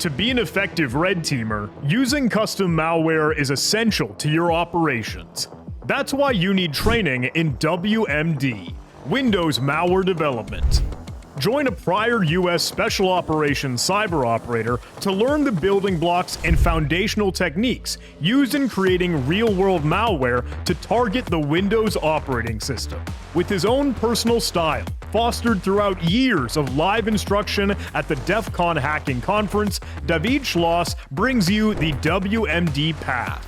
To be an effective red teamer, using custom malware is essential to your operations. That's why you need training in WMD, Windows Malware Development. Join a prior U.S. Special Operations cyber operator to learn the building blocks and foundational techniques used in creating real-world malware to target the Windows operating system. With his own personal style, fostered throughout years of live instruction at the DEF CON hacking conference, Dahvid brings you the WMD path.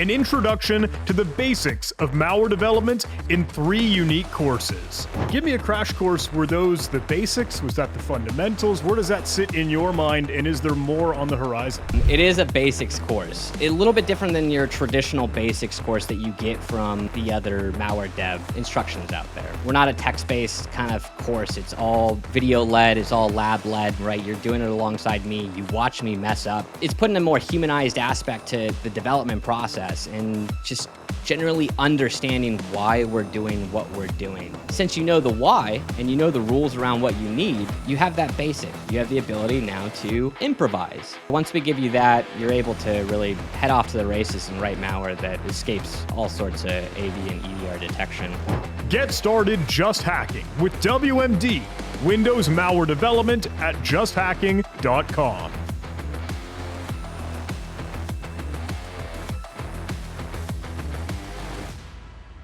An introduction to the basics of malware development in 3 unique courses. Give me a crash course. Were those the basics? Was that the fundamentals? Where does that sit in your mind, and is there more on the horizon? It is a basics course. A little bit different than your traditional basics course that you get from the other malware dev instructions out there. We're not a text-based kind of course. It's all video-led, it's all lab-led, right? You're doing it alongside me. You watch me mess up. It's putting a more humanized aspect to the development process and just generally understanding why we're doing what we're doing. Since you know the why and you know the rules around what you need, you have that basic. You have the ability now to improvise. Once we give you that, you're able to really head off to the races and write malware that escapes all sorts of AV and EDR detection. Get started just hacking with WMD, Windows Malware Development at justhacking.com.